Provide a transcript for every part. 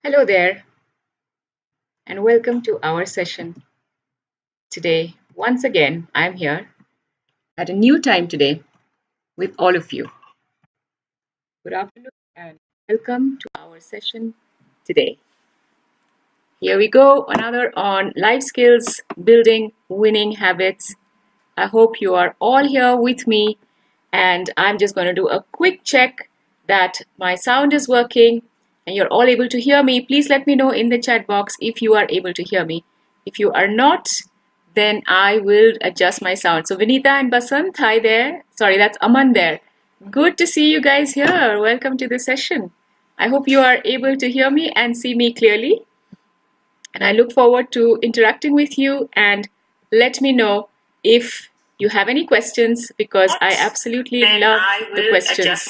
Hello there, and welcome to our session today. Once again, I'm here at a new time today with all of you. Good afternoon, and welcome to our session today. Here we go, another on life skills, building winning habits. I hope you are all here with me, and I'm just going to do a quick check that my sound is working and you're all able to hear me. Please let me know in the chat box if you are able to hear me. If you are not, then I will adjust my sound. So Vinita and Basant, hi there. Sorry, that's Aman there. Good to see you guys here. Welcome to the session. I hope you are able to hear me and see me clearly. And I look forward to interacting with you, and let me know if you have any questions, because I absolutely love the questions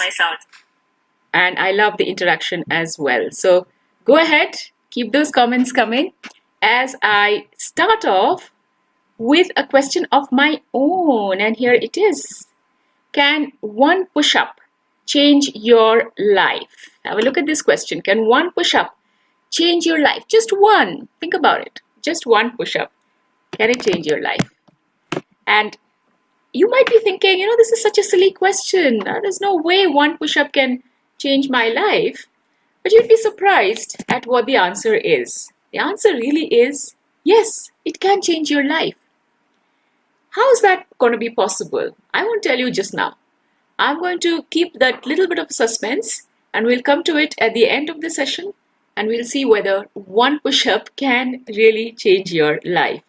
and I love the interaction as well. So go ahead, keep those comments coming as I start off with a question of my own. And here it is. Can one push-up change your life? Have a look at this question. Can one push-up change your life? Just one. Think about it. Just one push-up. Can it change your life? And you might be thinking, this is such a silly question. There's no way one push-up can change my life. But you'd be surprised at what the answer is. The answer really is, yes, it can change your life. How is that going to be possible? I won't tell you just now. I'm going to keep that little bit of suspense, and we'll come to it at the end of the session, and we'll see whether one push-up can really change your life.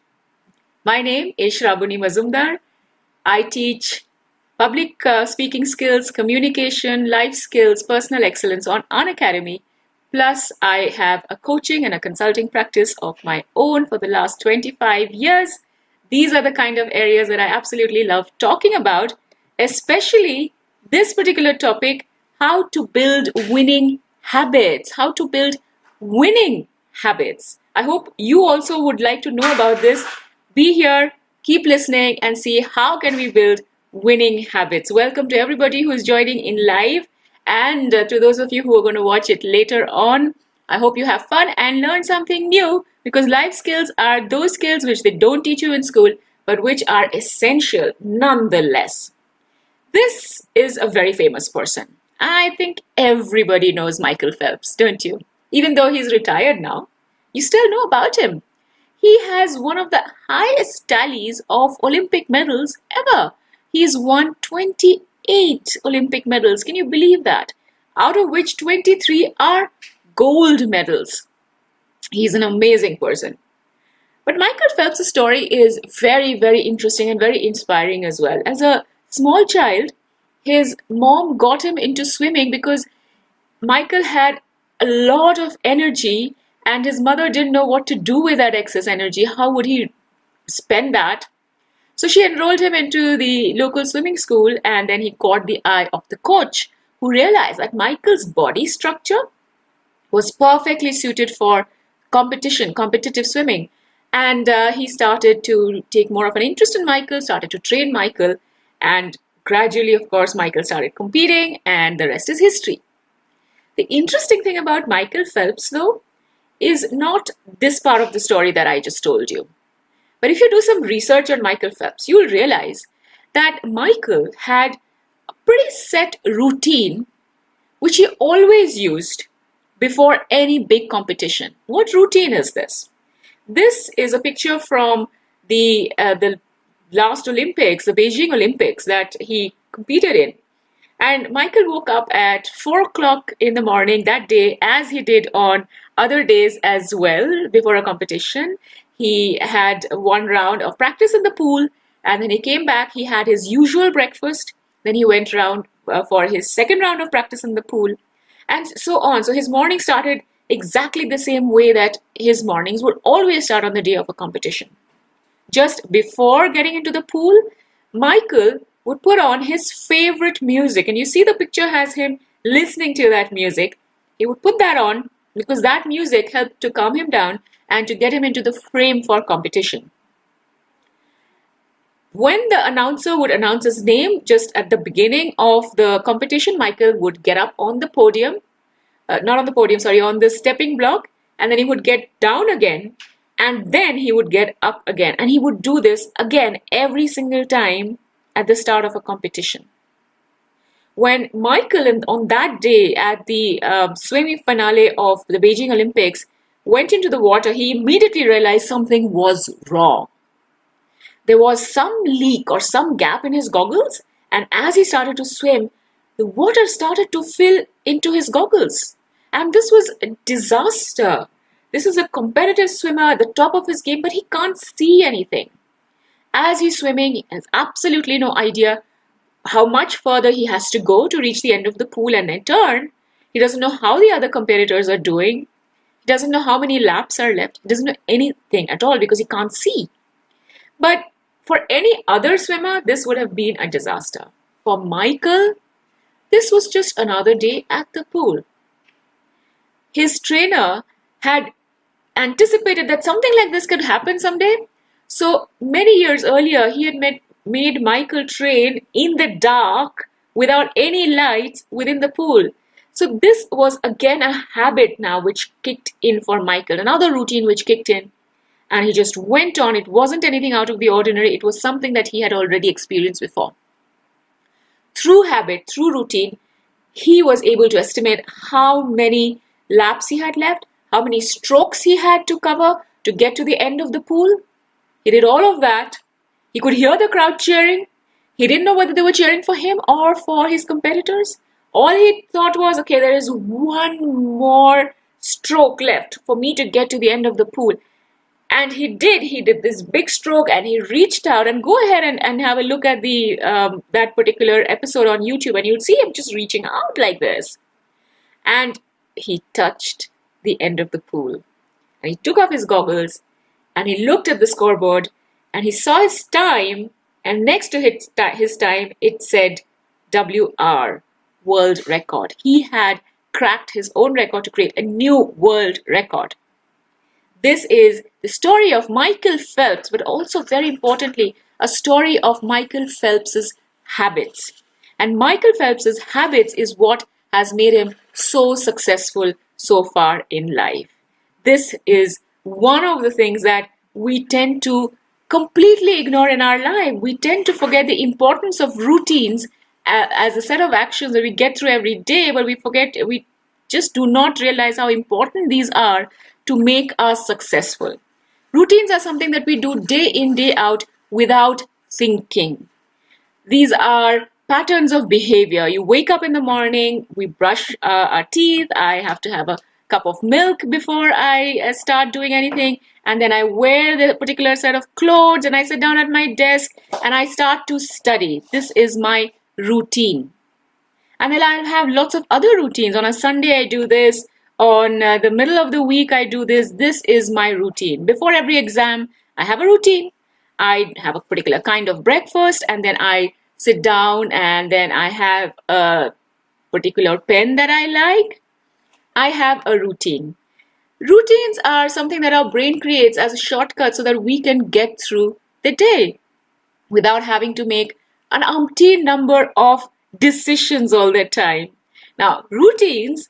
My name is Shraboni Mazumder. I teach public speaking skills, communication, life skills, personal excellence on Unacademy. Plus, I have a coaching and a consulting practice of my own for the last 25 years. These are the kind of areas that I absolutely love talking about, especially this particular topic, how to build winning habits, how to build winning habits. I hope you also would like to know about this. Be here, keep listening, and see how can we build winning habits. Welcome to everybody who is joining in live, and to those of you who are going to watch it later on. I hope you have fun and learn something new, because life skills are those skills which they don't teach you in school, but which are essential nonetheless. This is a very famous person. I think everybody knows Michael Phelps, don't you? Even though he's retired now, you still know about him. He has one of the highest tallies of Olympic medals ever. He's won 28 Olympic medals. Can you believe that? Out of which 23 are gold medals. He's an amazing person. But Michael Phelps' story is very, very interesting and very inspiring as well. As a small child, his mom got him into swimming because Michael had a lot of energy and his mother didn't know what to do with that excess energy. How would he spend that? So she enrolled him into the local swimming school, and then he caught the eye of the coach, who realized that Michael's body structure was perfectly suited for competitive swimming. And he started to take more of an interest in Michael, started to train Michael, and gradually, of course, Michael started competing, and the rest is history. The interesting thing about Michael Phelps, though, is not this part of the story that I just told you. But if you do some research on Michael Phelps, you'll realize that Michael had a pretty set routine which he always used before any big competition. What routine is this? This is a picture from the last Olympics, the Beijing Olympics that he competed in. And Michael woke up at 4 o'clock in the morning that day, as he did on other days as well before a competition. He had one round of practice in the pool, and then he came back. He had his usual breakfast. Then he went around for his second round of practice in the pool, and so on. So his morning started exactly the same way that his mornings would always start on the day of a competition. Just before getting into the pool, Michael would put on his favorite music, and you see the picture has him listening to that music. He would put that on because that music helped to calm him down and to get him into the frame for competition. When the announcer would announce his name just at the beginning of the competition, Michael would get up on the podium, on the stepping block, and then he would get down again, and then he would get up again. And he would do this again every single time at the start of a competition. When Michael, on that day at the swimming finale of the Beijing Olympics, went into the water, he immediately realized something was wrong. There was some leak or some gap in his goggles, and as he started to swim, the water started to fill into his goggles. And this was a disaster. This is a competitive swimmer at the top of his game, but he can't see anything. As he's swimming, he has absolutely no idea how much further he has to go to reach the end of the pool and then turn. He doesn't know how the other competitors are doing. He doesn't know how many laps are left. He doesn't know anything at all because he can't see. But for any other swimmer, this would have been a disaster. For Michael, this was just another day at the pool. His trainer had anticipated that something like this could happen someday. So many years earlier, he had made Michael train in the dark without any lights within the pool. So this was again a habit now which kicked in for Michael, another routine which kicked in, and he just went on. It wasn't anything out of the ordinary. It was something that he had already experienced before. Through habit, through routine, he was able to estimate how many laps he had left, how many strokes he had to cover to get to the end of the pool. He did all of that. He could hear the crowd cheering. He didn't know whether they were cheering for him or for his competitors. All he thought was, okay, there is one more stroke left for me to get to the end of the pool. And he did this big stroke, and he reached out. And go ahead and have a look at the that particular episode on YouTube, and you'll see him just reaching out like this. And he touched the end of the pool. And he took off his goggles, and he looked at the scoreboard, and he saw his time, and next to his time, it said WR, world record. He had cracked his own record to create a new world record. This is the story of Michael Phelps, but also very importantly, a story of Michael Phelps's habits. And Michael Phelps's habits is what has made him so successful so far in life. This is one of the things that we tend to completely ignore in our life. We tend to forget the importance of routines as a set of actions that we get through every day, but we just do not realize how important these are to make us successful. Routines are something that we do day in, day out without thinking. These are patterns of behavior. You wake up in the morning, we brush our teeth, I have to have a cup of milk before I start doing anything, and then I wear the particular set of clothes and I sit down at my desk and I start to study. This is my routine. And then I'll have lots of other routines. On a Sunday I do this, on the middle of the week I do this. This is my routine. Before every exam I have a routine. I have a particular kind of breakfast, and then I sit down, and then I have a particular pen that I like. I have a routine. Routines are something that our brain creates as a shortcut so that we can get through the day without having to make an umpteen number of decisions all the time. Now, routines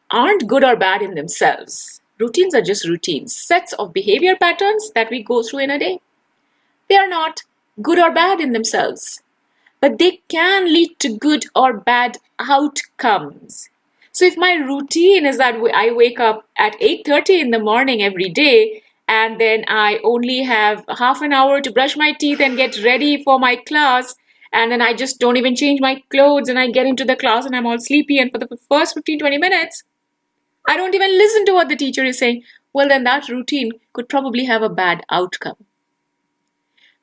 aren't good or bad in themselves. Routines are just routines, sets of behavior patterns that we go through in a day. They are not good or bad in themselves, but they can lead to good or bad outcomes. So if my routine is that I wake up at 8:30 in the morning every day, and then I only have half an hour to brush my teeth and get ready for my class, and then I just don't even change my clothes and I get into the class and I'm all sleepy, and for the first 15-20 minutes, I don't even listen to what the teacher is saying, well, then that routine could probably have a bad outcome.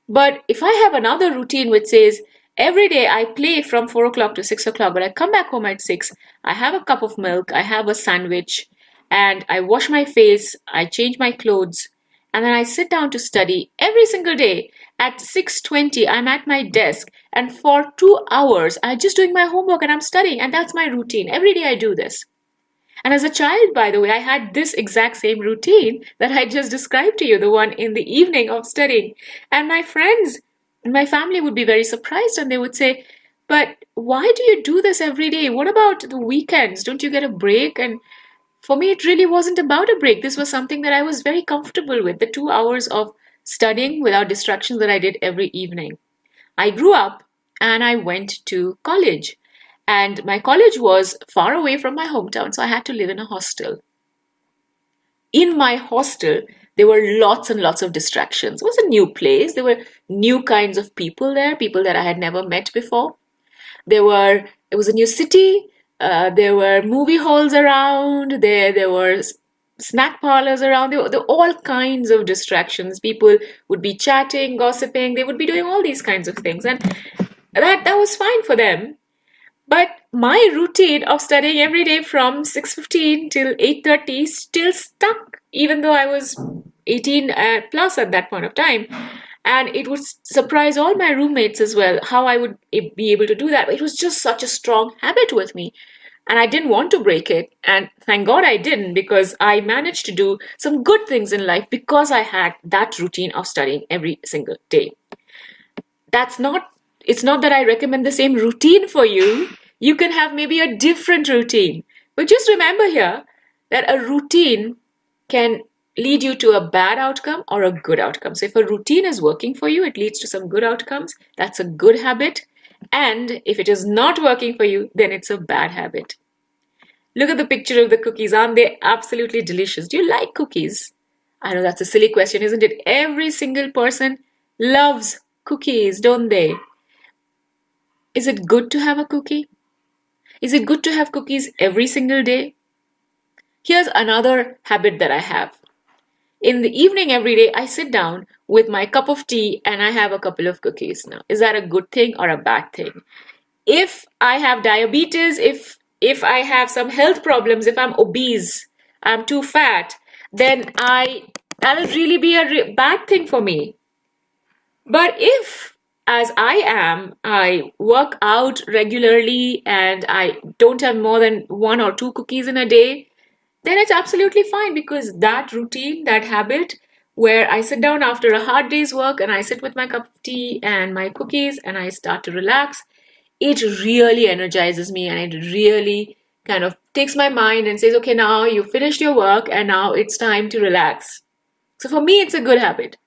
But if I have another routine which says, every day I play from 4 o'clock to 6 o'clock, but I come back home at 6, I have a cup of milk, I have a sandwich, and I wash my face, I change my clothes, and then I sit down to study every single day. At 6:20, I'm at my desk, and for 2 hours, I'm just doing my homework and I'm studying, and that's my routine. Every day I do this. And as a child, by the way, I had this exact same routine that I just described to you, the one in the evening of studying. And my friends and my family would be very surprised, and they would say, but why do you do this every day? What about the weekends? Don't you get a break? And for me, it really wasn't about a break. This was something that I was very comfortable with, the 2 hours of studying without distractions that I did every evening. I grew up and I went to college. And my college was far away from my hometown, so I had to live in a hostel. In my hostel, there were lots and lots of distractions. It was a new place. There were new kinds of people there, people that I had never met before. It was a new city. There were movie halls around. There were snack parlors around. There were all kinds of distractions. People would be chatting, gossiping. They would be doing all these kinds of things, and that was fine for them. But my routine of studying every day from 6:15 till 8:30 still stuck, even though I was 18 plus at that point of time. And it would surprise all my roommates as well how I would be able to do that. It was just such a strong habit with me. And I didn't want to break it. And thank God I didn't, because I managed to do some good things in life because I had that routine of studying every single day. It's not that I recommend the same routine for you. You can have maybe a different routine. But just remember here that a routine can lead you to a bad outcome or a good outcome. So if a routine is working for you, it leads to some good outcomes. That's a good habit. And if it is not working for you, then it's a bad habit. Look at the picture of the cookies. Aren't they absolutely delicious? Do you like cookies? I know that's a silly question, isn't it? Every single person loves cookies, don't they? Is it good to have a cookie? Is it good to have cookies every single day? Here's another habit that I have. In the evening every day, I sit down with my cup of tea and I have a couple of cookies. Now, is that a good thing or a bad thing? If I have diabetes, if I have some health problems, if I'm obese, I'm too fat, then that'll really be a bad thing for me. But if, as I am, I work out regularly and I don't have more than 1 or 2 cookies in a day, then it's absolutely fine, because that routine, that habit, where I sit down after a hard day's work and I sit with my cup of tea and my cookies and I start to relax, it really energizes me and it really kind of takes my mind and says, okay, now you finished your work and now it's time to relax. So for me, it's a good habit.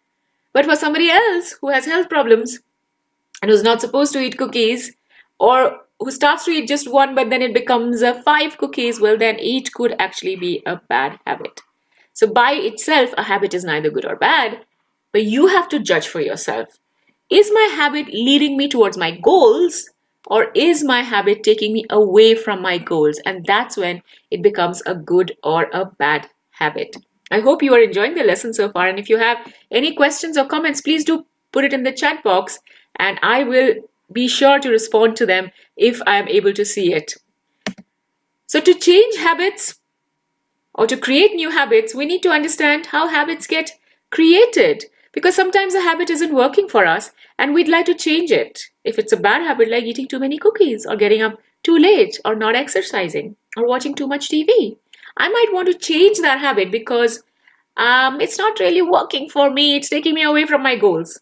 But for somebody else who has health problems and who's not supposed to eat cookies, or who starts to eat just 1 but then it becomes 5 cookies, well, then it could actually be a bad habit. So by itself, a habit is neither good or bad, but you have to judge for yourself. Is my habit leading me towards my goals, or is my habit taking me away from my goals? And that's when it becomes a good or a bad habit. I hope you are enjoying the lesson so far. And if you have any questions or comments, please do put it in the chat box and I will be sure to respond to them if I am able to see it. So to change habits or to create new habits, we need to understand how habits get created, because sometimes a habit isn't working for us and we'd like to change it. If it's a bad habit like eating too many cookies or getting up too late or not exercising or watching too much TV, I might want to change that habit because it's not really working for me. It's taking me away from my goals.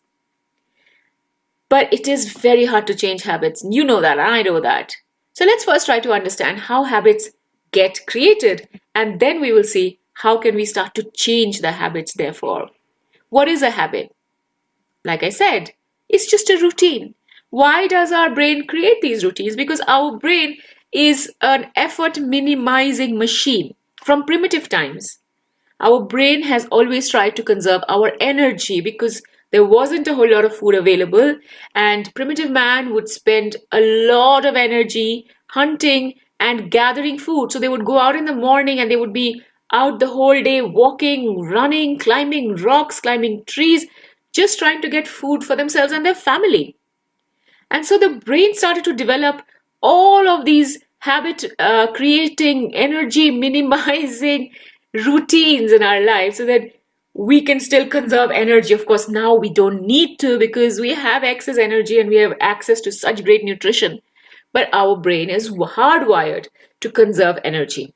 But it is very hard to change habits. You know that, and I know that. So let's first try to understand how habits get created, and then we will see how can we start to change the habits therefore. What is a habit? Like I said, it's just a routine. Why does our brain create these routines? Because our brain is an effort minimizing machine from primitive times. Our brain has always tried to conserve our energy because there wasn't a whole lot of food available, and primitive man would spend a lot of energy hunting and gathering food. So they would go out in the morning and they would be out the whole day walking, running, climbing rocks, climbing trees, just trying to get food for themselves and their family. And so the brain started to develop all of these habit creating, energy minimizing routines in our lives so that we can still conserve energy. Of course, now we don't need to because we have excess energy and we have access to such great nutrition. But our brain is hardwired to conserve energy.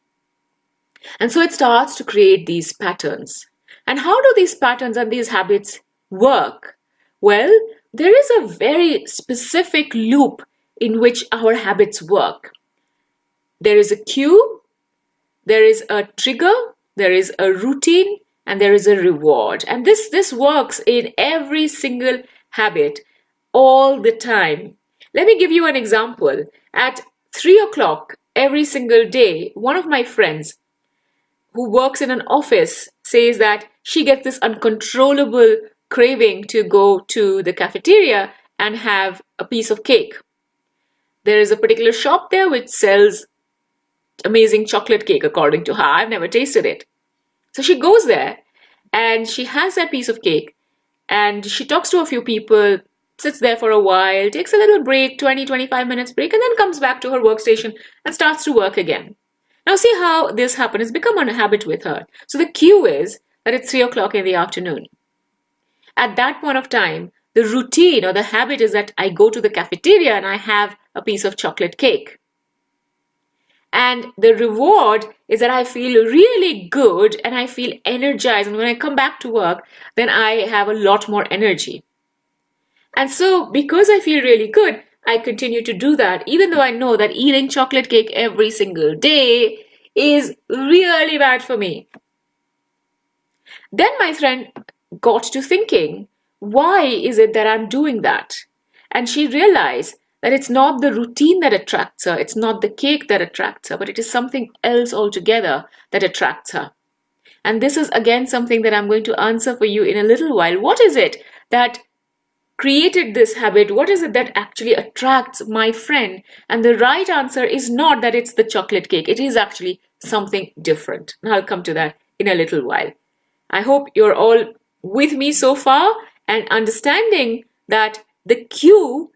And so it starts to create these patterns. And how do these patterns and these habits work? Well, there is a very specific loop in which our habits work. There is a cue, there is a trigger, there is a routine, and there is a reward. And this works in every single habit all the time. Let me give you an example. At 3 o'clock every single day, one of my friends who works in an office says that she gets this uncontrollable craving to go to the cafeteria and have a piece of cake. There is a particular shop there which sells amazing chocolate cake, according to her. I've never tasted it. So she goes there and she has that piece of cake and she talks to a few people, sits there for a while, takes a little break, 20-25 minutes break, and then comes back to her workstation and starts to work again. Now see how this happened. It's become a habit with her. So the cue is that it's 3 o'clock in the afternoon. At that point of time, the routine or the habit is that I go to the cafeteria and I have a piece of chocolate cake. And the reward is that I feel really good and I feel energized. And when I come back to work, then I have a lot more energy. And so because I feel really good, I continue to do that, even though I know that eating chocolate cake every single day is really bad for me. Then my friend got to thinking, why is it that I'm doing that? And she realized that it's not the routine that attracts her, it's not the cake that attracts her, but it is something else altogether that attracts her. And this is again something that I'm going to answer for you in a little while. What is it that created this habit? What is it that actually attracts my friend? And the right answer is not that it's the chocolate cake. It is actually something different. And I'll come to that in a little while. I hope you're all with me so far and understanding that the cue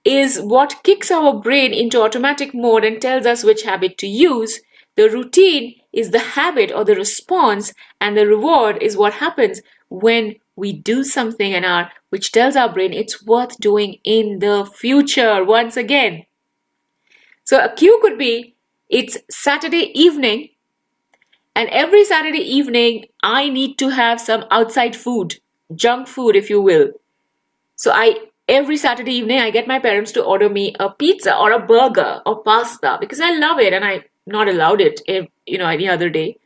is what kicks our brain into automatic mode and tells us which habit to use. The routine is the habit or the response, and the reward is what happens when we do something which tells our brain it's worth doing in the future once again. So a cue could be, it's Saturday evening, and every Saturday evening I need to have some outside food, junk food if you will. So every Saturday evening, I get my parents to order me a pizza or a burger or pasta because I love it and I'm not allowed it, any other day.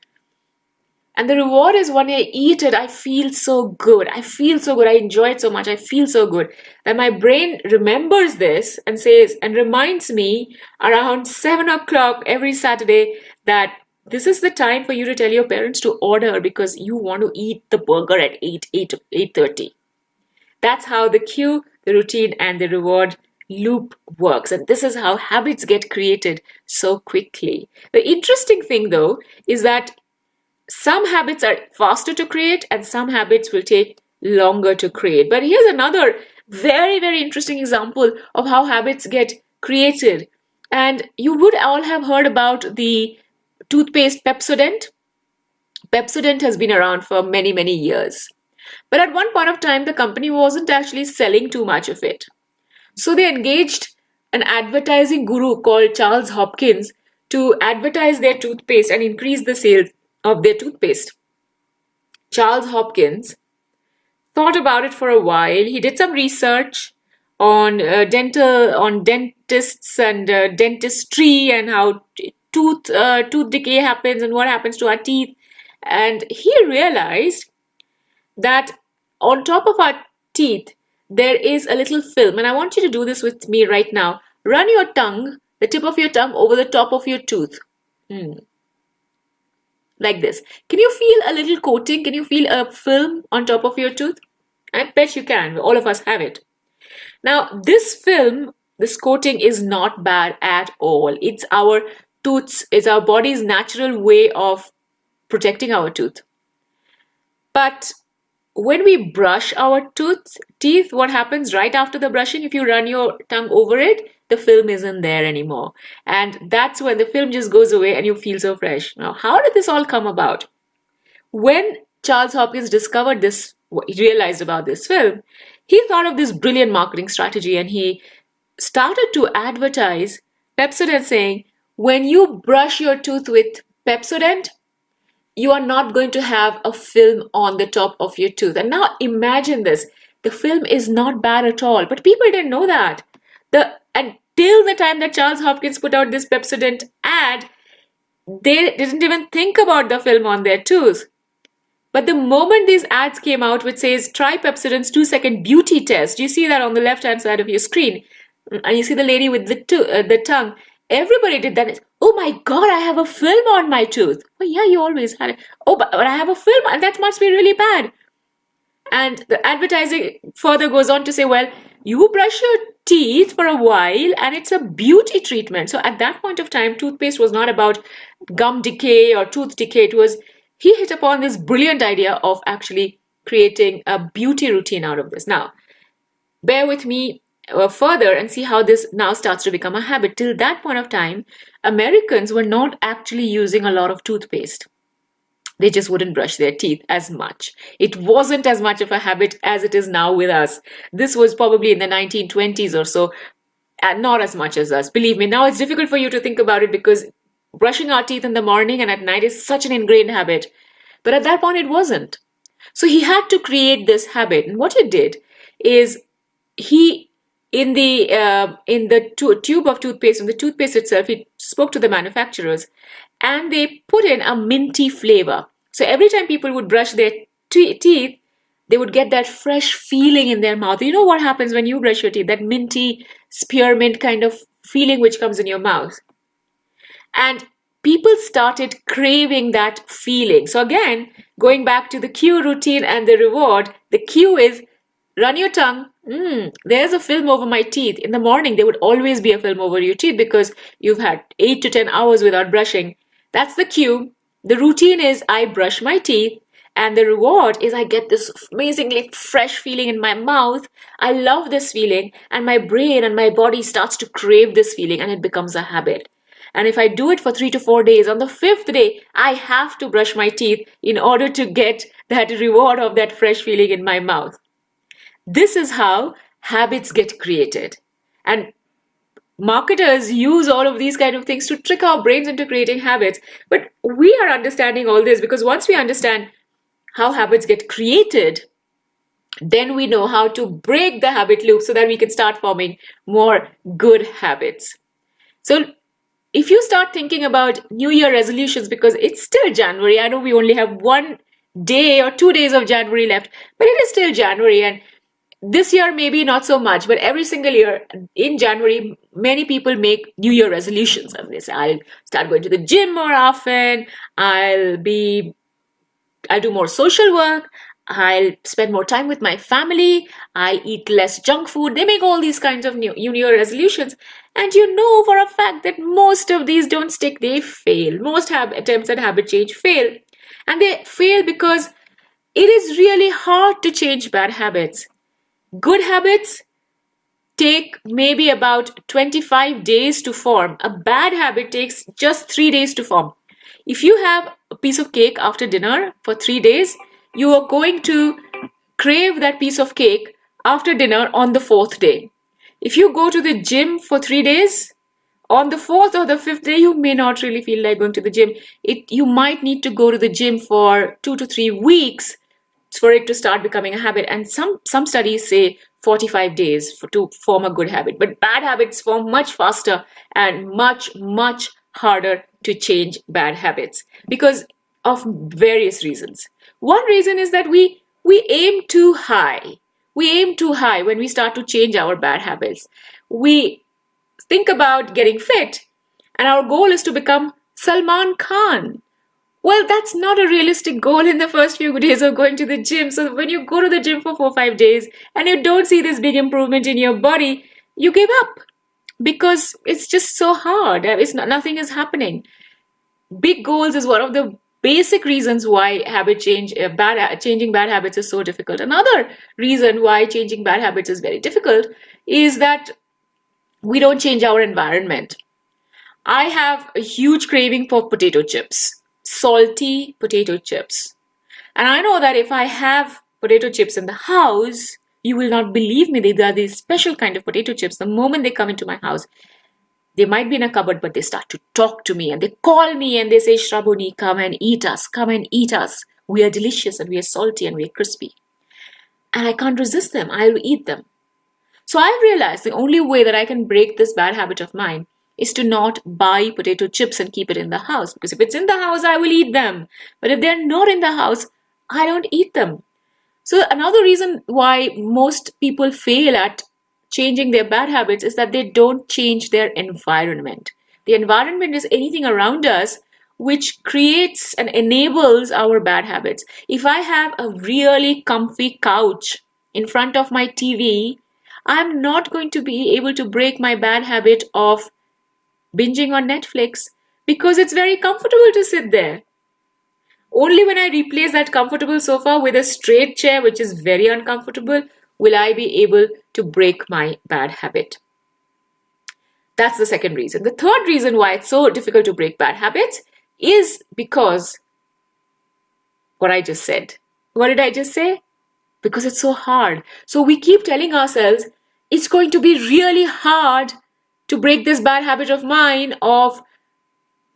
And the reward is when I eat it, I feel so good. I enjoy it so much. I feel so good that my brain remembers this and says and reminds me around 7 o'clock every Saturday that this is the time for you to tell your parents to order because you want to eat the burger at 8:30. That's how the cue, the routine, and the reward loop works. And this is how habits get created so quickly. The interesting thing, though, is that some habits are faster to create and some habits will take longer to create. But here's another very, very interesting example of how habits get created. And you would all have heard about the toothpaste Pepsodent. Pepsodent has been around for many, many years. But at one point of time, the company wasn't actually selling too much of it. So they engaged an advertising guru called Charles Hopkins to advertise their toothpaste and increase the sales of their toothpaste. Charles Hopkins thought about it for a while. He did some research on dentists and dentistry and how tooth decay happens and what happens to our teeth. And he realized that on top of our teeth, there is a little film. And I want you to do this with me right now. Run your tongue, the tip of your tongue, over the top of your tooth. Like this. Can you feel a little coating? Can you feel a film on top of your tooth? I bet you can. All of us have it. Now, this film, this coating is not bad at all. It's our tooth's, it's our body's natural way of protecting our tooth. But when we brush our teeth, what happens right after the brushing? If you run your tongue over it, the film isn't there anymore. And that's when the film just goes away and you feel so fresh. Now, how did this all come about? When Charles Hopkins discovered this, he realized about this film, he thought of this brilliant marketing strategy and he started to advertise Pepsodent saying, when you brush your tooth with Pepsodent, you are not going to have a film on the top of your tooth. And now imagine this. The film is not bad at all. But people didn't know that. Until the time that Charles Hopkins put out this Pepsodent ad, They didn't even think about the film on their tooth. But the moment these ads came out, which says try Pepsodent's 2-second beauty test, you see that on the left hand side of your screen, and you see the lady with the tongue. Everybody did that. Oh my God, I have a film on my tooth. Oh yeah, you always had it. Oh, but I have a film, and that must be really bad. And the advertising further goes on to say, well, you brush your teeth for a while and it's a beauty treatment. So at that point of time, toothpaste was not about gum decay or tooth decay. It was, he hit upon this brilliant idea of actually creating a beauty routine out of this. Now, bear with me further and see how this now starts to become a habit. Till that point of time, Americans were not actually using a lot of toothpaste. They just wouldn't brush their teeth as much. It wasn't as much of a habit as it is now with us. This was probably in the 1920s or so, and not as much as us. Believe me, now it's difficult for you to think about it because brushing our teeth in the morning and at night is such an ingrained habit. But at that point, it wasn't. So he had to create this habit. And what he did is he in the tube of toothpaste, in the toothpaste itself, he spoke to the manufacturers and they put in a minty flavor. So every time people would brush their teeth, they would get that fresh feeling in their mouth. You know what happens when you brush your teeth? That minty spearmint kind of feeling which comes in your mouth. And people started craving that feeling. So again, going back to the cue routine and the reward, the cue is run your tongue. There's a film over my teeth. In the morning, there would always be a film over your teeth because you've had 8 to 10 hours without brushing. That's the cue. The routine is I brush my teeth, and the reward is I get this amazingly fresh feeling in my mouth. I love this feeling, and my brain and my body starts to crave this feeling, and it becomes a habit. And if I do it for 3 to 4 days, on the 5th day, I have to brush my teeth in order to get that reward of that fresh feeling in my mouth. This is how habits get created. And marketers use all of these kind of things to trick our brains into creating habits. But we are understanding all this because once we understand how habits get created, then we know how to break the habit loop so that we can start forming more good habits. So if you start thinking about New Year resolutions, because it's still January, I know we only have 1 day or 2 days of January left, but it is still January, and this year maybe not so much, but every single year in January, many people make New Year resolutions. And they say, I'll start going to the gym more often, I'll do more social work, I'll spend more time with my family, I eat less junk food. They make all these kinds of New Year resolutions. And you know for a fact that most of these don't stick, they fail. Most attempts at habit change fail. And they fail because it is really hard to change bad habits. Good habits take maybe about 25 days to form. A bad habit takes just 3 days to form. If you have a piece of cake after dinner for 3 days, you are going to crave that piece of cake after dinner on the 4th day. If you go to the gym for 3 days, on the 4th or the 5th day, you may not really feel like going to the gym. You might need to go to the gym for 2 to 3 weeks for it to start becoming a habit. And some studies say 45 days to form a good habit. But bad habits form much faster and much, much harder to change bad habits because of various reasons. One reason is that we aim too high. We aim too high when we start to change our bad habits. We think about getting fit, and our goal is to become Salman Khan. Well, that's not a realistic goal in the first few days of going to the gym. So when you go to the gym for 4 or 5 days and you don't see this big improvement in your body, you give up because it's just so hard. Nothing is happening. Big goals is one of the basic reasons why changing bad habits is so difficult. Another reason why changing bad habits is very difficult is that we don't change our environment. I have a huge craving for potato chips. Salty potato chips. And I know that if I have potato chips in the house, you will not believe me. They are these special kind of potato chips. The moment they come into my house, they might be in a cupboard, but they start to talk to me and they call me and they say, Shraboni, come and eat us. Come and eat us. We are delicious and we are salty and we are crispy. And I can't resist them. I will eat them. So I've realized the only way that I can break this bad habit of mine is to not buy potato chips and keep it in the house. Because if it's in the house, I will eat them. But if they're not in the house, I don't eat them. So another reason why most people fail at changing their bad habits is that they don't change their environment. The environment is anything around us which creates and enables our bad habits. If I have a really comfy couch in front of my TV, I'm not going to be able to break my bad habit of binging on Netflix because it's very comfortable to sit there. Only when I replace that comfortable sofa with a straight chair, which is very uncomfortable, will I be able to break my bad habit. That's the second reason. The third reason why it's so difficult to break bad habits is because what I just said. What did I just say? Because it's so hard. So we keep telling ourselves it's going to be really hard to break this bad habit of mine of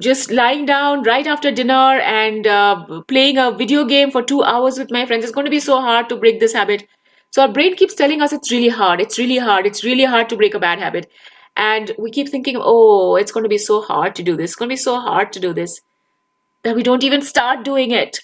just lying down right after dinner and playing a video game for 2 hours with my friends. It's going to be so hard to break this habit. So our brain keeps telling us it's really hard, it's really hard, it's really hard to break a bad habit. And we keep thinking, oh, it's going to be so hard to do this. It's going to be so hard to do this that we don't even start doing it.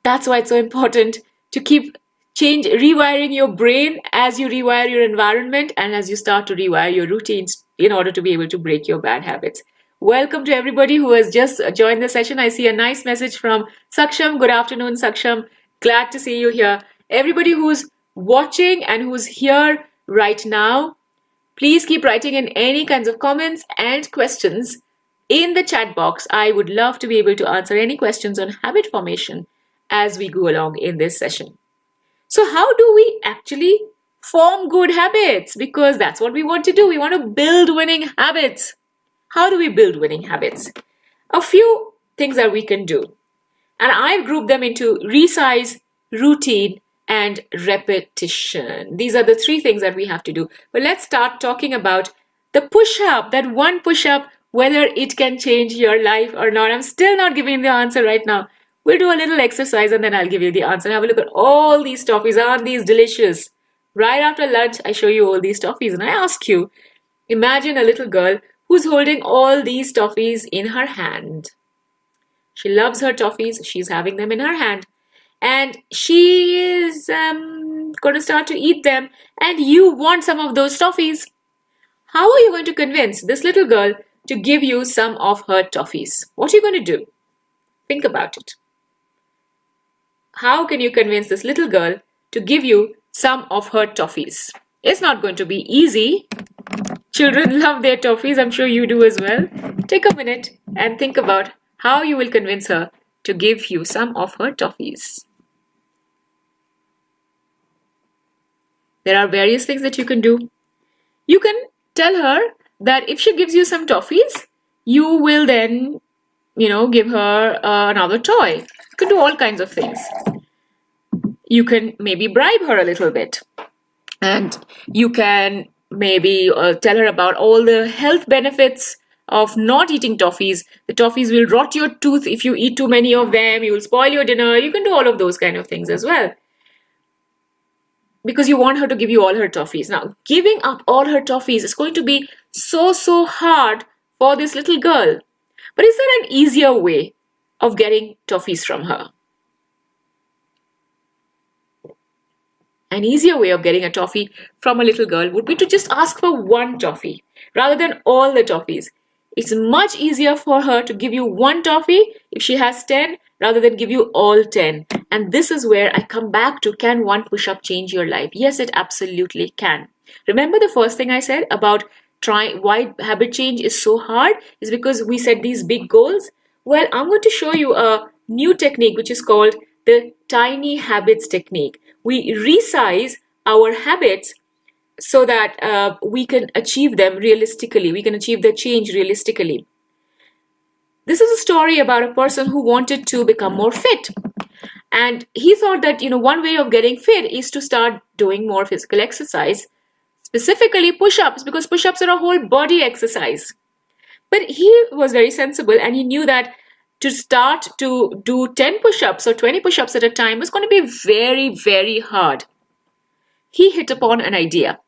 That's why it's so important to keep rewiring your brain as you rewire your environment and as you start to rewire your routines in order to be able to break your bad habits. Welcome to everybody who has just joined the session. I see a nice message from Saksham. Good afternoon, Saksham. Glad to see you here. Everybody who's watching and who's here right now, please keep writing in any kinds of comments and questions in the chat box. I would love to be able to answer any questions on habit formation as we go along in this session. So how do we actually form good habits? Because that's what we want to do. We want to build winning habits. How do we build winning habits? A few things that we can do. And I've grouped them into resize, routine, and repetition. These are the three things that we have to do. But let's start talking about the push-up, that one push-up, whether it can change your life or not. I'm still not giving the answer right now. We'll do a little exercise and then I'll give you the answer. Have a look at all these toffees. Aren't these delicious? Right after lunch, I show you all these toffees and I ask you, imagine a little girl who's holding all these toffees in her hand. She loves her toffees. She's having them in her hand. And she is going to start to eat them. And you want some of those toffees. How are you going to convince this little girl to give you some of her toffees? What are you going to do? Think about it. How can you convince this little girl to give you some of her toffees? It's not going to be easy. Children love their toffees. I'm sure you do as well. Take a minute and think about how you will convince her to give you some of her toffees. There are various things that you can do. You can tell her that if she gives you some toffees, you will then, give her another toy. You can do all kinds of things. You can maybe bribe her a little bit. And you can maybe tell her about all the health benefits of not eating toffees. The toffees will rot your tooth if you eat too many of them. You will spoil your dinner. You can do all of those kind of things as well. Because you want her to give you all her toffees. Now, giving up all her toffees is going to be so hard for this little girl. But is there an easier way of getting toffees from her? An easier way of getting a toffee from a little girl would be to just ask for one toffee rather than all the toffees. It's much easier for her to give you one toffee if she has 10 rather than give you all 10. And this is where I come back to, can one push-up change your life? Yes, it absolutely can. Remember the first thing I said about why habit change is so hard is because we set these big goals. Well, I'm going to show you a new technique which is called the tiny habits technique. We resize our habits so that we can achieve them realistically. We can achieve the change realistically. This is a story about a person who wanted to become more fit. And he thought that, one way of getting fit is to start doing more physical exercise, specifically push-ups, because push-ups are a whole body exercise. But he was very sensible and he knew that to start to do 10 push-ups or 20 push-ups at a time was going to be very, very hard. He hit upon an idea.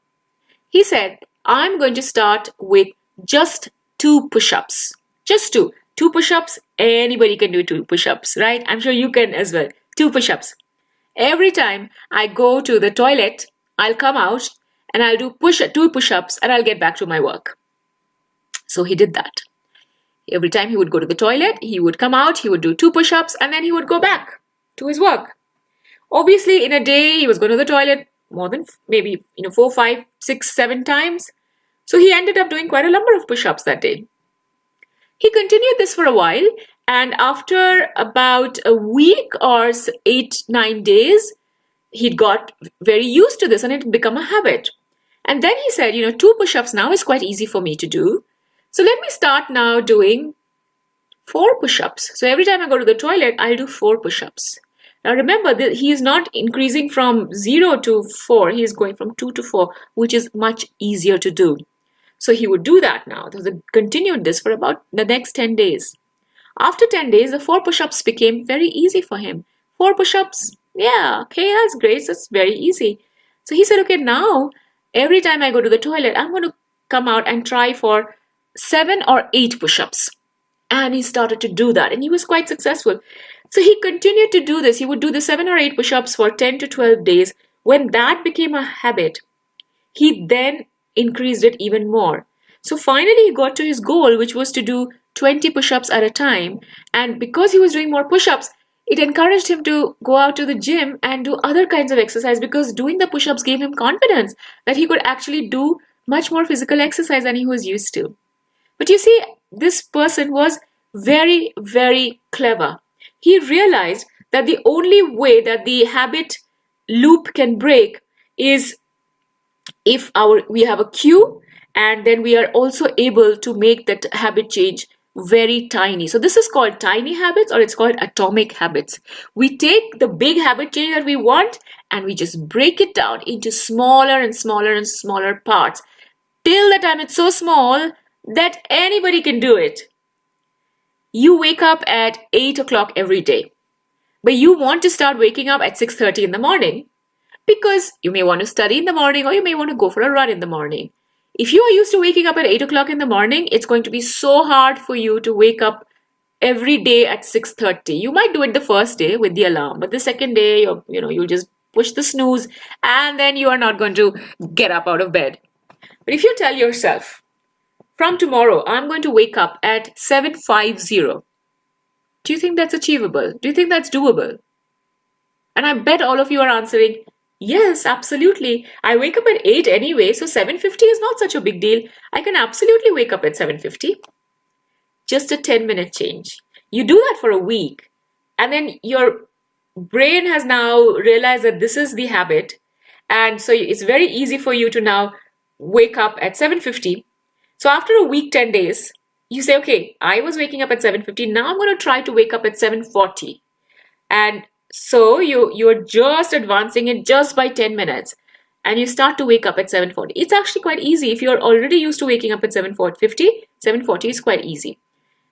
He said, I'm going to start with just 2 push-ups. Just two. 2 push-ups, anybody can do 2 push-ups, right? I'm sure you can as well. 2 push-ups. Every time I go to the toilet, I'll come out and I'll do 2 push-ups and I'll get back to my work. So he did that. Every time he would go to the toilet, he would come out, he would do 2 push-ups, and then he would go back to his work. Obviously, in a day, he was going to the toilet more than maybe 4, 5, 6, 7 times. So he ended up doing quite a number of push-ups that day. He continued this for a while, and after about a week or 8, 9 days, he'd got very used to this and it had become a habit. And then he said, 2 push-ups now is quite easy for me to do. So let me start now doing 4 push-ups. So every time I go to the toilet, I'll do 4 push-ups. Now remember that he is not increasing from 0 to 4. He is going from 2 to 4, which is much easier to do. So he would do that now. So he continued this for about the next 10 days. After 10 days, the 4 push-ups became very easy for him. 4 push-ups, yeah, okay, that's great. So it's very easy. So he said, okay, now every time I go to the toilet, I'm going to come out and try for 7 or 8 push-ups. And he started to do that and he was quite successful. So he continued to do this. He would do the 7 or 8 push-ups for 10 to 12 days. When that became a habit, he then increased it even more. So finally he got to his goal, which was to do 20 push-ups at a time. And because he was doing more push-ups, it encouraged him to go out to the gym and do other kinds of exercise, because doing the push-ups gave him confidence that he could actually do much more physical exercise than he was used to. But you see, this person was very, very clever. He realized that the only way that the habit loop can break is if we have a cue, and then we are also able to make that habit change very tiny. So this is called tiny habits, or it's called atomic habits. We take the big habit change that we want and we just break it down into smaller and smaller and smaller parts till the time it's so small that anybody can do it. You wake up at 8 o'clock every day, but you want to start waking up at 6:30 in the morning because you may want to study in the morning or you may want to go for a run in the morning. If you are used to waking up at 8 o'clock in the morning, it's going to be so hard for you to wake up every day at 6:30. You might do it the first day with the alarm, but the second day, you'll just push the snooze and then you are not going to get up out of bed. But if you tell yourself, from tomorrow, I'm going to wake up at 7:50. Do you think that's achievable? Do you think that's doable? And I bet all of you are answering, yes, absolutely. I wake up at 8 anyway, so 7:50 is not such a big deal. I can absolutely wake up at 7:50. Just a 10-minute change. You do that for a week, and then your brain has now realized that this is the habit, and so it's very easy for you to now wake up at 7:50. So after a week, 10 days, you say, okay, I was waking up at 7:50. Now I'm going to try to wake up at 7:40. And so you're just advancing it just by 10 minutes. And you start to wake up at 7:40. It's actually quite easy. If you're already used to waking up at 7:40 is quite easy.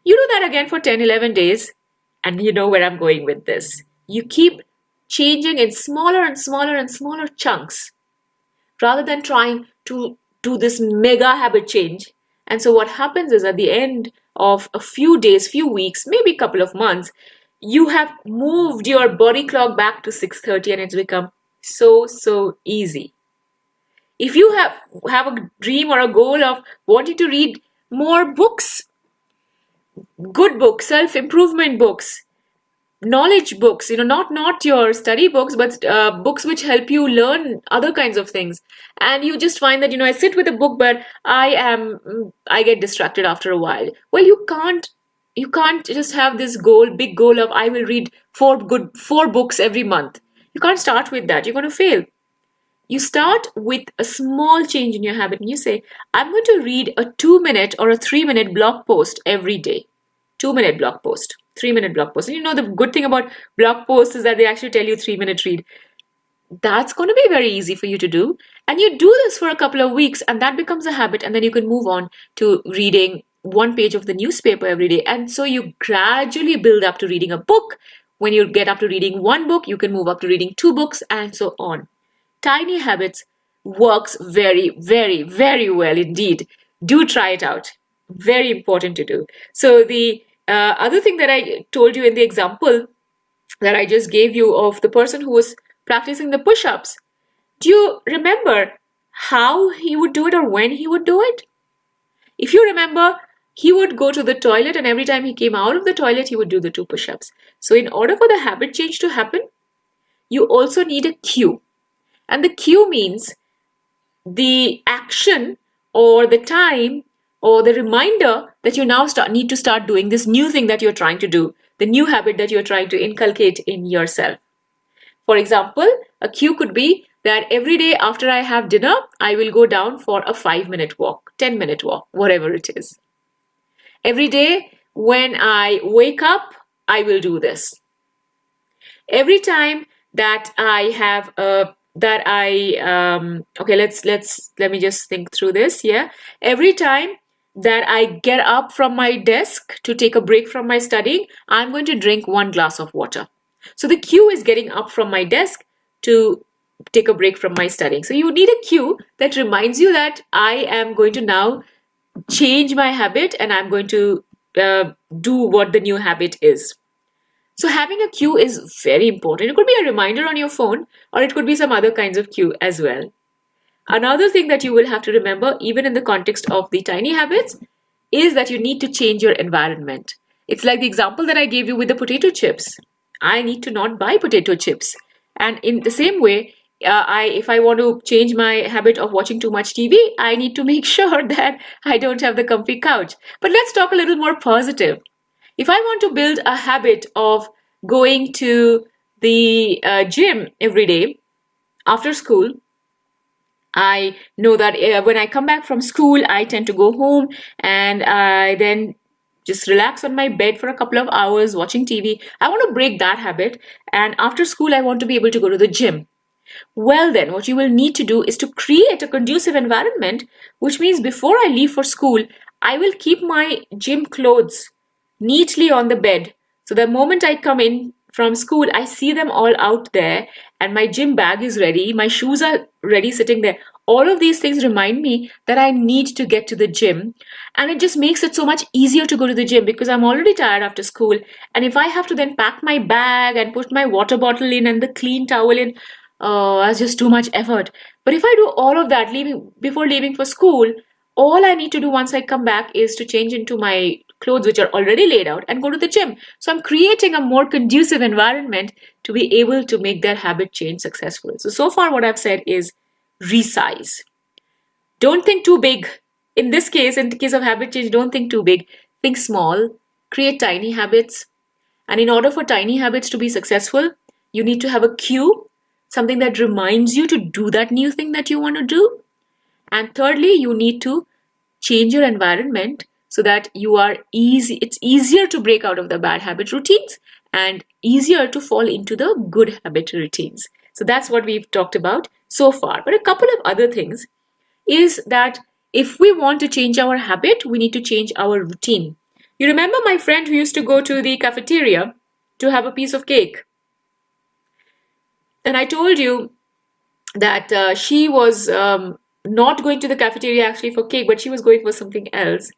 You do that again for 10, 11 days. And you know where I'm going with this. You keep changing in smaller and smaller and smaller chunks rather than trying to do this mega habit change. And so what happens is at the end of a few days, few weeks, maybe a couple of months, you have moved your body clock back to 6:30 and it's become so easy. If you have a dream or a goal of wanting to read more books, good books, self-improvement books, knowledge books, not your study books, but books which help you learn other kinds of things. And you just find that, I sit with a book, but I get distracted after a while. Well, you can't just have this big goal of I will read 4 books every month. You can't start with that. You're going to fail. You start with a small change in your habit and you say, I'm going to read a 2-minute or a 3-minute blog post every day. 2-minute blog post. 3-minute blog post. And the good thing about blog posts is that they actually tell you 3-minute read. That's going to be very easy for you to do. And you do this for a couple of weeks and that becomes a habit, and then you can move on to reading 1 page of the newspaper every day. And so you gradually build up to reading a book. When you get up to reading 1 book, you can move up to reading 2 books and so on. Tiny habits works very, very, very well indeed. Do try it out. Very important to do. So the other thing that I told you in the example that I just gave you of the person who was practicing the push-ups, do you remember how he would do it or when he would do it? If you remember, he would go to the toilet, and every time he came out of the toilet, he would do the 2 push-ups. So in order for the habit change to happen, you also need a cue. And the cue means the action or the time or the reminder that you now need to start doing this new thing that you're trying to do, the new habit that you're trying to inculcate in yourself. For example, a cue could be that every day after I have dinner, I will go down for a 5-minute walk, 10-minute walk, whatever it is. Every day when I wake up, I will do this. Every time that I have let me just think through this. Yeah. Every time that I get up from my desk to take a break from my studying, I'm going to drink 1 glass of water. So the cue is getting up from my desk to take a break from my studying. So you need a cue that reminds you that I am going to now change my habit and I'm going to do what the new habit is. So having a cue is very important. It could be a reminder on your phone, or it could be some other kinds of cue as well. Another thing that you will have to remember, even in the context of the tiny habits, is that you need to change your environment. It's like the example that I gave you with the potato chips. I need to not buy potato chips. And in the same way, if I want to change my habit of watching too much TV, I need to make sure that I don't have the comfy couch. But let's talk a little more positive. If I want to build a habit of going to the gym every day after school, I know that when I come back from school, I tend to go home and I then just relax on my bed for a couple of hours watching TV. I want to break that habit, and after school, I want to be able to go to the gym. Well, then, what you will need to do is to create a conducive environment, which means before I leave for school, I will keep my gym clothes neatly on the bed. So the moment I come in from school, I see them all out there, and my gym bag is ready, my shoes are ready sitting there. All of these things remind me that I need to get to the gym, and it just makes it so much easier to go to the gym because I'm already tired after school. And if I have to then pack my bag and put my water bottle in and the clean towel in, oh, that's just too much effort. But if I do all of that before leaving for school, all I need to do once I come back is to change into my clothes which are already laid out and go to the gym. So I'm creating a more conducive environment to be able to make that habit change successful. So far what I've said is resize. Don't think too big. In this case, in the case of habit change, don't think too big. Think small. Create tiny habits. And in order for tiny habits to be successful, you need to have a cue, something that reminds you to do that new thing that you want to do. And thirdly, you need to change your environment so that it's easier to break out of the bad habit routines and easier to fall into the good habit routines. So that's what we've talked about so far. But a couple of other things is that if we want to change our habit, we need to change our routine. You remember my friend who used to go to the cafeteria to have a piece of cake? And I told you that she was not going to the cafeteria actually for cake, but she was going for something else.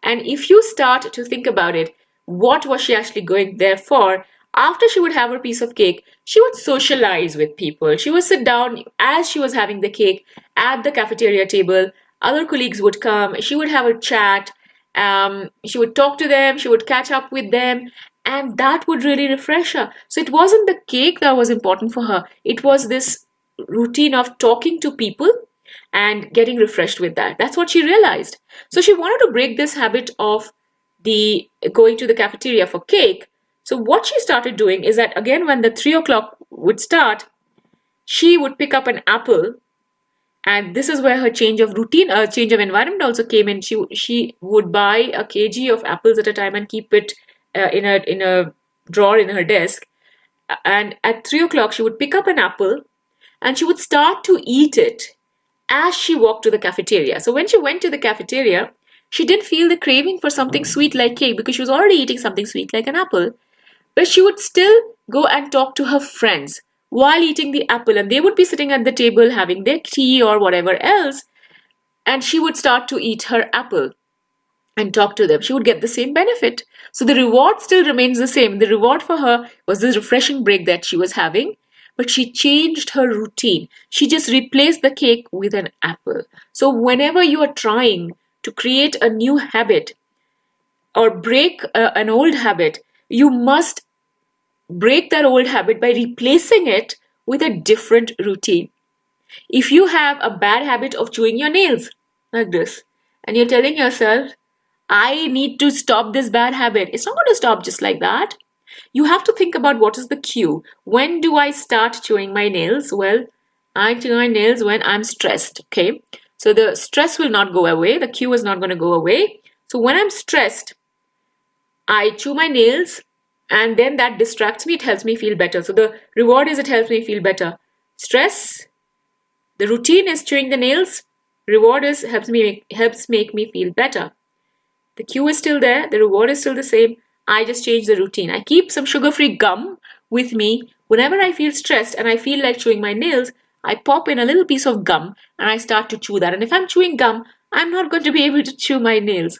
And if you start to think about it, what was she actually going there for? After she would have her piece of cake, she would socialize with people. She would sit down as she was having the cake at the cafeteria table. Other colleagues would come. She would have a chat. She would talk to them. She would catch up with them. And that would really refresh her. So it wasn't the cake that was important for her. It was this routine of talking to people and getting refreshed with that. That's what she realized. So she wanted to break this habit of the going to the cafeteria for cake. So what she started doing is that again, when the 3 o'clock would start, she would pick up an apple, and this is where her change of routine, change of environment also came in. She would buy a kg of apples at a time and keep it in a drawer in her desk. And at 3 o'clock, she would pick up an apple and she would start to eat it as she walked to the cafeteria. So when she went to the cafeteria, she didn't feel the craving for something sweet like cake because she was already eating something sweet like an apple. But she would still go and talk to her friends while eating the apple, and they would be sitting at the table having their tea or whatever else. and she would start to eat her apple and talk to them, she would get the same benefit. So the reward still remains the same. The reward for her was this refreshing break that she was having, but she changed her routine. She just replaced the cake with an apple. So whenever you are trying to create a new habit or break an old habit, you must break that old habit by replacing it with a different routine. If you have a bad habit of chewing your nails like this, and you're telling yourself, I need to stop this bad habit, it's not going to stop just like that. You have to think about what is the cue. When do I start chewing my nails? Well, I chew my nails when I'm stressed, okay? So the stress will not go away. The cue is not going to go away. So when I'm stressed, I chew my nails, and then that distracts me. It helps me feel better. So the reward is it helps me feel better. Stress, the routine is chewing the nails. Reward is helps make me feel better. The cue is still there. The reward is still the same. I just change the routine. I keep some sugar-free gum with me. Whenever I feel stressed and I feel like chewing my nails, I pop in a little piece of gum and I start to chew that. And if I'm chewing gum, I'm not going to be able to chew my nails.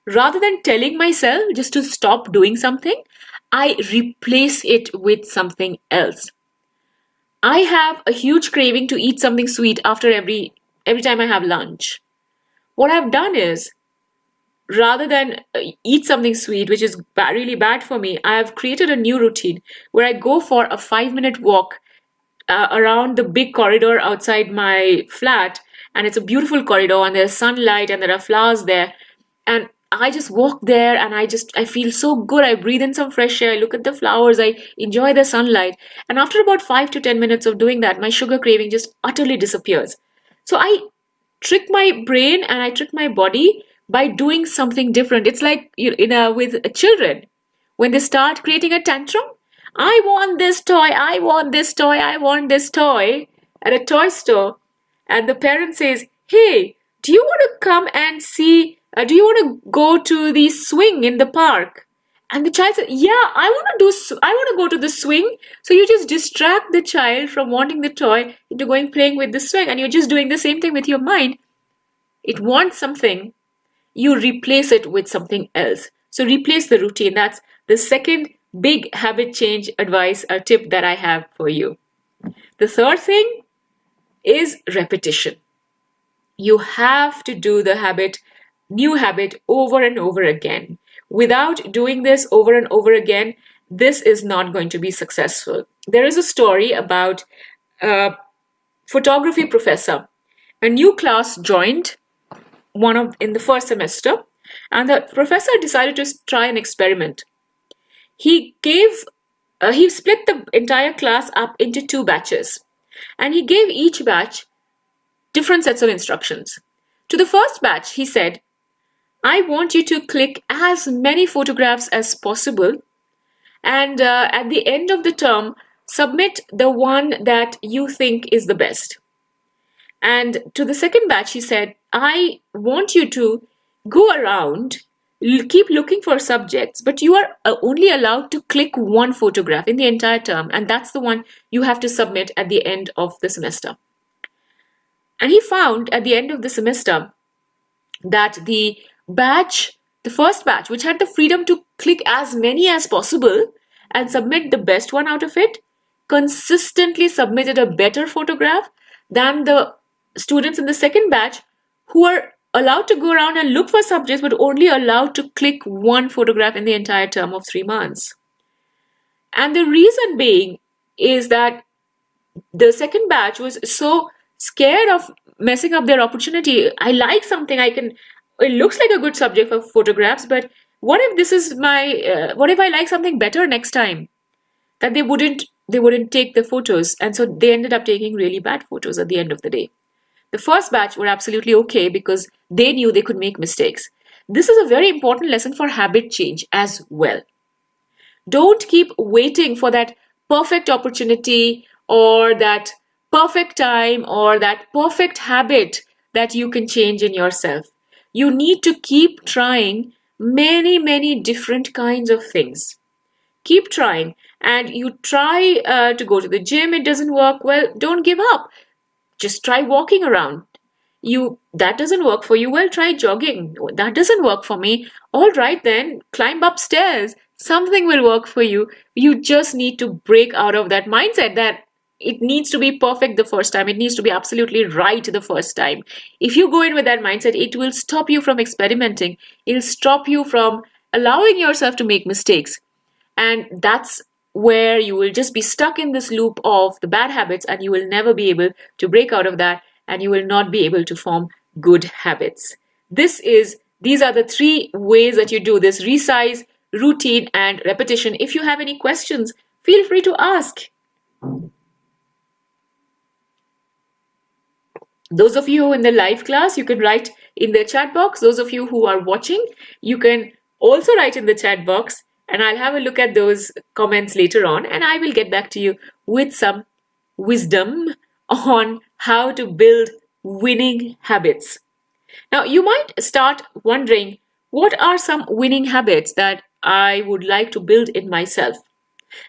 Rather than telling myself just to stop doing something, I replace it with something else. I have a huge craving to eat something sweet after every time I have lunch. What I've done is, rather than eat something sweet, which is really bad for me, I have created a new routine where I go for a 5-minute walk around the big corridor outside my flat. And it's a beautiful corridor, and there's sunlight and there are flowers there. And I just walk there and I feel so good. I breathe in some fresh air. I look at the flowers. I enjoy the sunlight. And after about 5 to 10 minutes of doing that, my sugar craving just utterly disappears. So I trick my brain and I trick my body by doing something different. It's like with children. When they start creating a tantrum, I want this toy, I want this toy, I want this toy at a toy store. And the parent says, hey, do you want to come and see, do you want to go to the swing in the park? And the child says, yeah, I want to go to the swing. So you just distract the child from wanting the toy into playing with the swing. And you're just doing the same thing with your mind. It wants something. You replace it with something else. So replace the routine. That's the second big habit change advice or tip that I have for you. The third thing is repetition. You have to do the new habit over and over again. Without doing this over and over again, this is not going to be successful. There is a story about a photography professor. A new class joined in the first semester, and the professor decided to try an experiment. He split the entire class up into 2 batches, and he gave each batch different sets of instructions. To the first batch, he said, I want you to click as many photographs as possible, and at the end of the term, submit the one that you think is the best. And to the second batch, he said, I want you to go around, keep looking for subjects, but you are only allowed to click one photograph in the entire term, and that's the one you have to submit at the end of the semester. And he found at the end of the semester that the first batch, which had the freedom to click as many as possible and submit the best one out of it, consistently submitted a better photograph than the students in the second batch who are allowed to go around and look for subjects but only allowed to click one photograph in the entire term of 3 months. And the reason being is that the second batch was so scared of messing up their opportunity. I like something, it looks like a good subject for photographs, but what if I like something better next time? That they wouldn't take the photos, and so they ended up taking really bad photos at the end of the day. The first batch were absolutely okay because they knew they could make mistakes. This is a very important lesson for habit change as well. Don't keep waiting for that perfect opportunity or that perfect time or that perfect habit that you can change in yourself. You need to keep trying many, many different kinds of things. Keep trying. And you try to go to the gym, it doesn't work well, don't give up. Just try walking around. That doesn't work for you. Well, try jogging. That doesn't work for me. All right, then climb upstairs. Something will work for you. You just need to break out of that mindset that it needs to be perfect the first time. It needs to be absolutely right the first time. If you go in with that mindset, it will stop you from experimenting. It'll stop you from allowing yourself to make mistakes. And that's where you will just be stuck in this loop of the bad habits, and you will never be able to break out of that, and you will not be able to form good habits. These are the three ways that you do this: resize, routine, and repetition. If you have any questions, feel free to ask. Those of you in the live class, you can write in the chat box. Those of you who are watching, you can also write in the chat box, and I'll have a look at those comments later on, and I will get back to you with some wisdom on how to build winning habits. Now, you might start wondering, what are some winning habits that I would like to build in myself?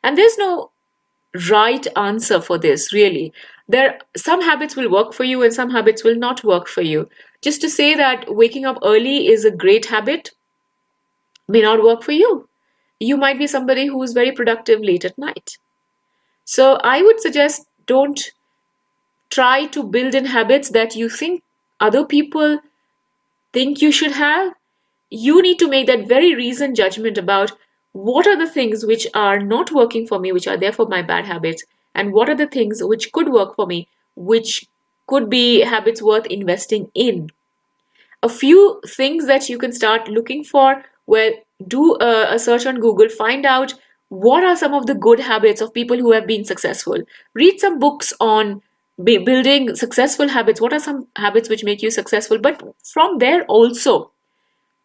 And there's no right answer for this, really. Some habits will work for you and some habits will not work for you. Just to say that waking up early is a great habit may not work for you. You might be somebody who is very productive late at night. So I would suggest, don't try to build in habits that you think other people think you should have. You need to make that very reasoned judgment about what are the things which are not working for me, which are therefore my bad habits, and what are the things which could work for me, which could be habits worth investing in. A few things that you can start looking for: well, do a search on Google, find out what are some of the good habits of people who have been successful. Read some books on building successful habits. What are some habits which make you successful? But from there also,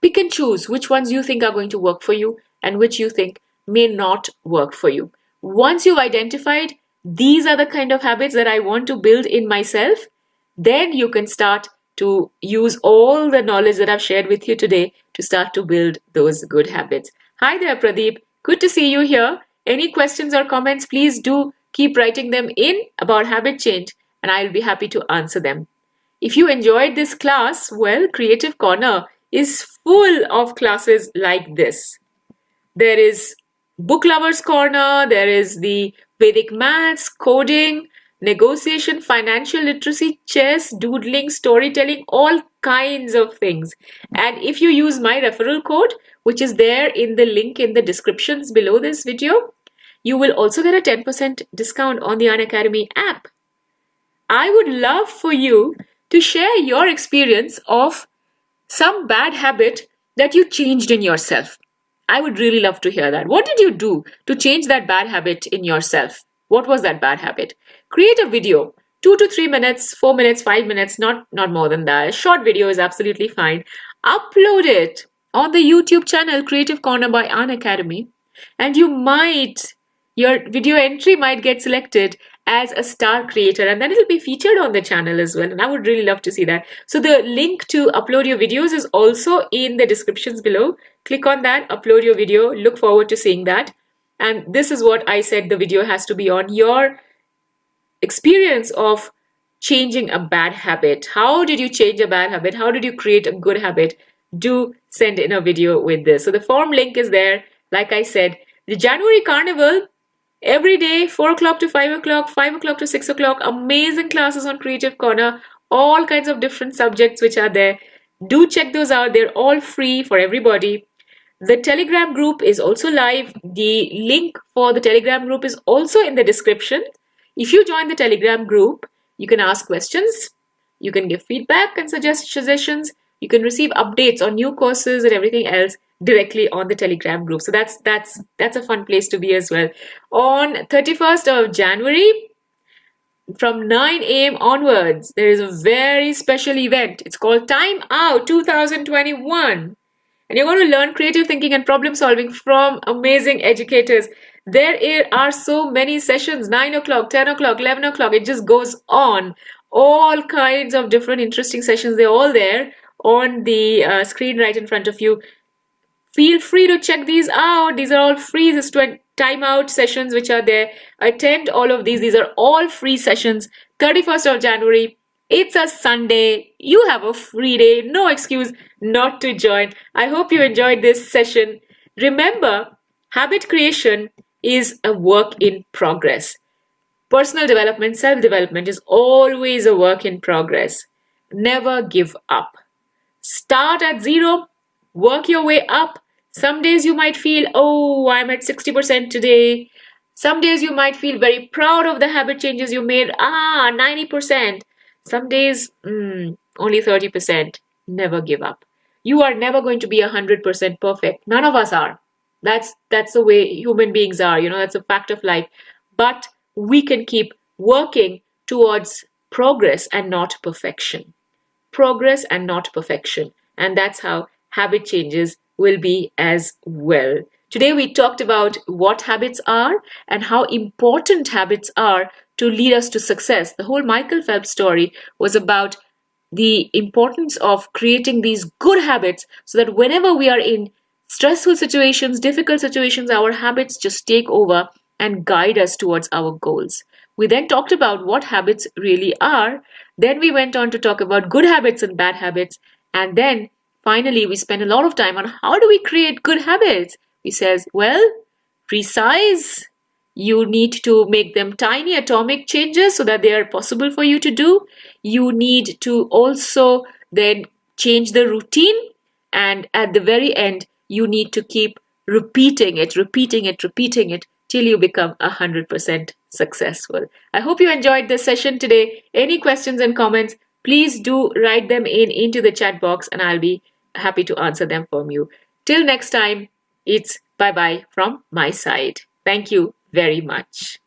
pick and choose which ones you think are going to work for you and which you think may not work for you. Once you've identified these are the kind of habits that I want to build in myself, then you can start to use all the knowledge that I've shared with you today to start to build those good habits. Hi there, Pradeep. Good to see you here. Any questions or comments, please do keep writing them in about habit change, and I'll be happy to answer them. If you enjoyed this class, well, Creative Corner is full of classes like this. There is Book Lovers Corner, there is the Vedic Maths, Coding, Negotiation, Financial Literacy, Chess, Doodling, Storytelling, all kinds of things. And if you use my referral code, which is there in the link in the descriptions below this video, you will also get a 10% discount on the Unacademy app. I would love for you to share your experience of some bad habit that you changed in yourself. I would really love to hear that. What did you do to change that bad habit in yourself? What was that bad habit? Create a video, 2 to 3 minutes, 4 minutes, 5 minutes, not more than that. A short video is absolutely fine. Upload it on the YouTube channel Creative Corner by Unacademy, and your video entry might get selected as a star creator, and then it'll be featured on the channel as well, and I would really love to see that. So the link to upload your videos is also in the descriptions below. Click on that, upload your video, look forward to seeing that. And this is what I said the video has to be on: your experience of changing a bad habit. How did you change a bad habit? How did you create a good habit? Do send in a video with this. So the form link is there. Like I said, the January Carnival, every day, 4 o'clock to 5 o'clock, 5 o'clock to 6 o'clock, amazing classes on Creative Corner, all kinds of different subjects which are there. Do check those out. They're all free for everybody. The Telegram group is also live. The link for the Telegram group is also in the description. If you join the Telegram group, you can ask questions, you can give feedback and suggestions, you can receive updates on new courses and everything else directly on the Telegram group. So that's a fun place to be as well. On 31st of January, from 9 a.m. onwards, there is a very special event. It's called Time Out 2021. And you're going to learn creative thinking and problem solving from amazing educators. There are so many sessions: 9 o'clock, 10 o'clock, 11 o'clock. It just goes on. All kinds of different interesting sessions. They're all there on the screen right in front of you. Feel free to check these out. These are all free. This timeout sessions which are there. Attend all of these. These are all free sessions. 31st of January, It's a Sunday. You have a free day. No excuse not to join. I hope you enjoyed this session. Remember, habit creation is a work in progress. Personal development, self development is always a work in progress. Never give up. Start at zero, work your way up. Some days you might feel, oh, I'm at 60% today. Some days you might feel very proud of the habit changes you made. 90%. Some days, only 30%. Never give up. You are never going to be 100% perfect. None of us are. That's the way human beings are. That's a fact of life. But we can keep working towards progress and not perfection. Progress and not perfection. And that's how habit changes will be as well. Today, we talked about what habits are and how important habits are to lead us to success. The whole Michael Phelps story was about the importance of creating these good habits so that whenever we are in stressful situations, difficult situations, our habits just take over and guide us towards our goals. We then talked about what habits really are. Then we went on to talk about good habits and bad habits. And then finally, we spent a lot of time on how do we create good habits. We says, well, precise. You need to make them tiny atomic changes so that they are possible for you to do. You need to also then change the routine. And at the very end, you need to keep repeating it till you become 100% successful. I hope you enjoyed this session today. Any questions and comments, please do write them into the chat box and I'll be happy to answer them from you. Till next time, it's bye-bye from my side. Thank you very much.